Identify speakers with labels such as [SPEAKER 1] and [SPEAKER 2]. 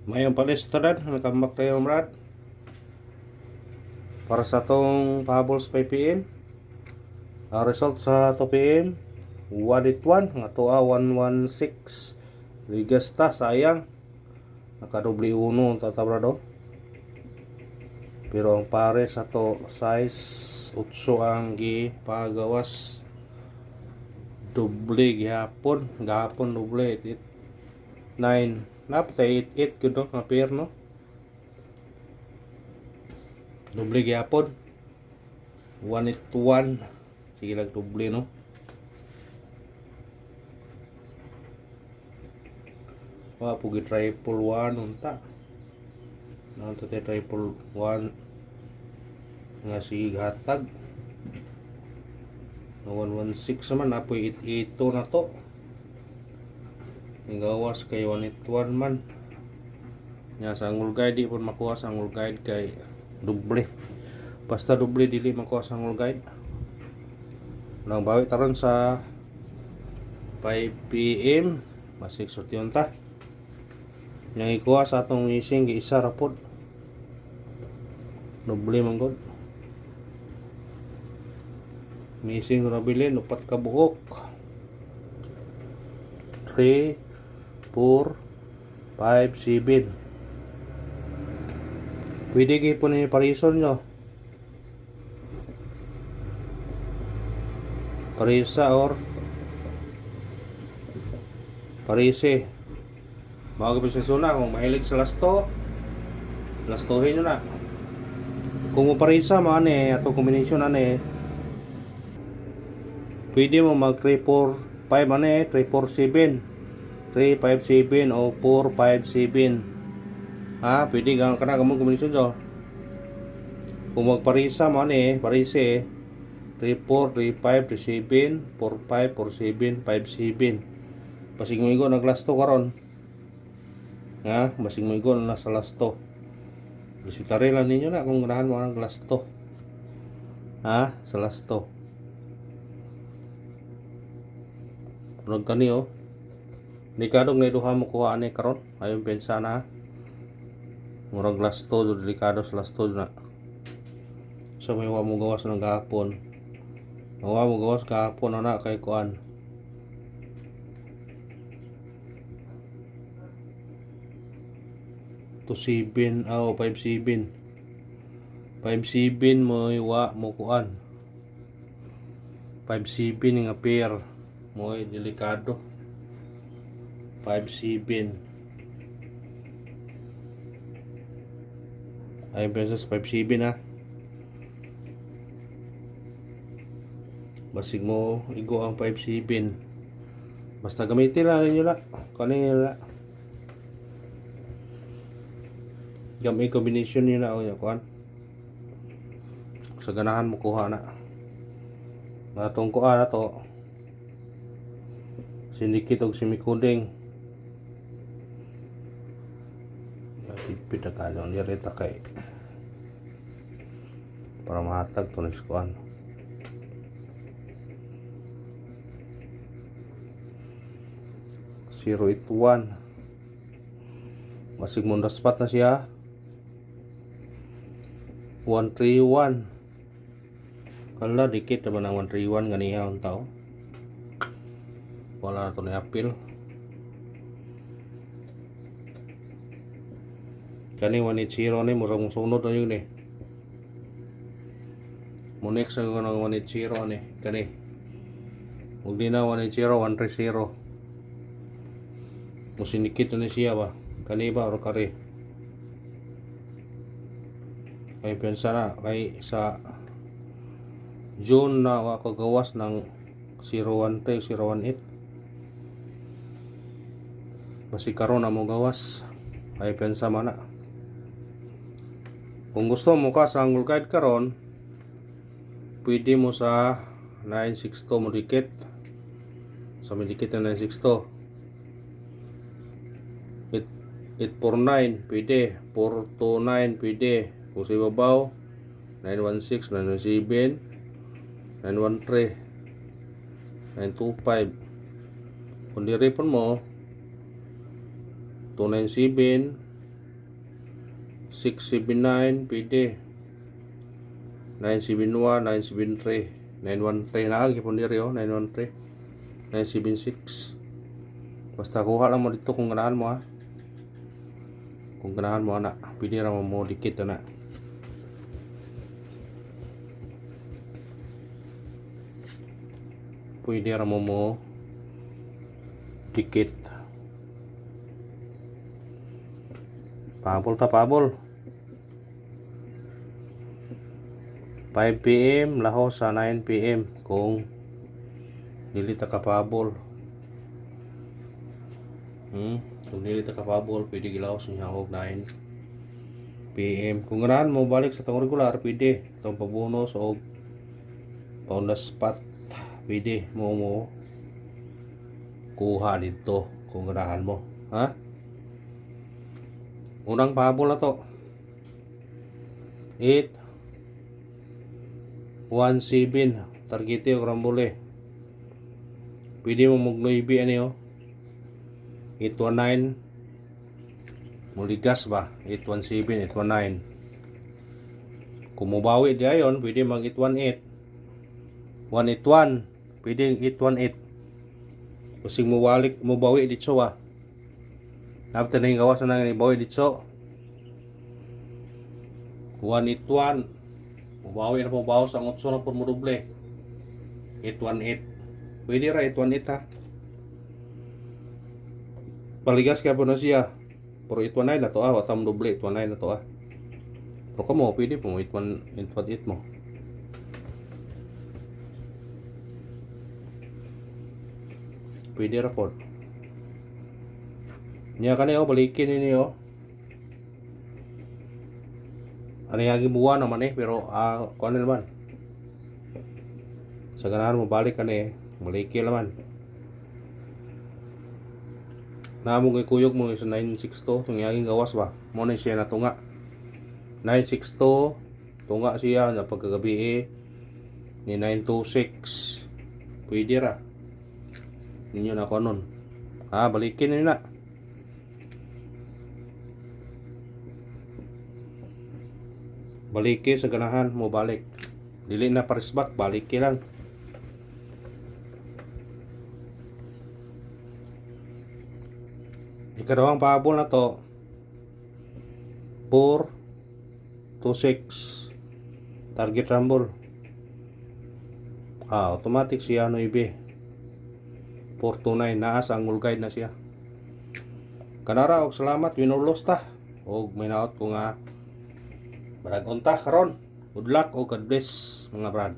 [SPEAKER 1] Mayong palistaran, nakambak tayo Brad. Para sa tong pahabols 5 PM. Ang result sa 2 PM, 181, nga to 116. Ligasta, sayang. Nakadobli uno tatabrado. Pero ang pare sa to size 8 ang gipagawas. Doble gihapon, gahapon doble 9. Napatay 8 gud no nga pair no. Doble gihapon. 181. Sige lang doble no. Wa pugi triple 1 unta. Nanto te triple 1 nga si hatag. 116 naman apoy ito na to. Gawas kay 181 man. Nya sa angul guide di pun makuha sa angul guide kay doble. Basta doble dili makuha sa angul guide. Nang bawi taron sa 5 PM masig sortion ta. Yang ikuha sa atong ising giisa ra pod. Doble man gud. Missing ra bilin upat ka buok. 3 4 5 7. Pwede gipon ni parison nyo. Parisa or parise. Mga kapisneso na kung mahilig sa lasto, lastohin nyo na. Kung mo parisa maane ato kombinasyon ane, pwede mo mag 3-4-5 ane, 3-4-7, 3-5-7 o 4-5-7. Ha, pwede ka na kamong kombinasyon nyo. Kung magparisa maane, parise 3-4, 3-5, 3-7, 4-5, 4-7, 5-7. Basig mo igo naglasto karon. Ha, basig mo igo na sa lasto. Bisitare lang ninyo na kung ganahan mo ang lasto. Ha, sa lasto. Pulog ka niyo. Delikadong na iduha mo kuha ani karon. Ayon pensa na. Murag lasto, delikado sa lasto na. So may wa mo gawas ng gahapon. Wa mo gawas kahapon na kay kuan. To 7 o 5-7. 5-7 mo wa mo kuan. 5-7 nga pair mo delikado. 5-7. Ay beses 5-7 ha. Basig mo igo ang 5-7. Basta gamitin lang ninyo la. Kanina la. Gamay combination nyo na o yung kuhan. Sa ganahan mo kuha na. Natong kuha na to. Sindikit o simikuding. Higpit na ka. Nirita kay. Para mahatag to na kuhan. Zero 8-1. Masig mong spot na siya. 1-3-1. Kala dikit naman ang 1-3-1 ganiya ang tao. Wala na ito na apil. Kani 1-0 ni murang sunod na yun eh. Munik sa ko ng 1-0 ni kani. Huwag din na 1-0, 1-3-0. Musinikit na siya ba? Kani ba o kari? Kaya pensa na kay sa June na ako gawas ng 013, 018. Basi karon na mo gawas. Kaya pensa man na. Kung gusto mo ka sa angle guide karon, pwede mo sa 962 mo dikit. Sa medikit na 962. 849 pwede, 429 pwede. Kung sa ibabaw 916, 917, 913, 925. Kung direpon mo 297, 679 pwede. 971, 973, 913 na gipon diri 913, 976. Basta kuha lang mo dito kung ganahan mo Kung ganahan mo ana, pwede ra mo dikit na. Pwede ra mo dikit. Pabol. 5 PM laho sa 9 PM kung dili ta kapabol. Kung dili ta kapabol, pwede gilaos niya og 9 PM. Kung ganahan mo balik sa tong regular, pwede tong pabonus og on the spot. Pwede mo kuha dito kung ganahan mo. Unang pahabol na to. 817 targete og rambole. Pwede mo mag 9 ani 819 muligas ba 817 819. Kung mubawi di ayon pwede mag 818 181 pwede 818. Kusing mubawi dito ba. After na yung gawas na nga bawi dito 181 mubawi na po bawas ang 8 na po mo doble 818. Pwede ra 818 Paligas kaya po na siya. Pero 819 na to watam doble 819 na to Pero kamo pwede po 818 mo. Pwede ra po. Nya kanay balikin ninyo. Ano yung buwan naman pero kuan naman. Sa ganahan mo balik balikin naman. Namo kay kuyog mo sa 962 tong yaging gawas ba. Mo na siya natunga. 962 tunga siya na pagkagabi ni 926. Pwede ra. Ninyo na konon. Balikin niyo na. Baliki sa ganahan mo balik. Dili na parisbak, baliki lang. Ikadawang pahabol na to 426 target rumble. Automatic siya 9 429 naa sa angle guide na siya. Kanara og salamat winulos ta og may naot ko nga barag unta karon. Good luck o God bless mga brad.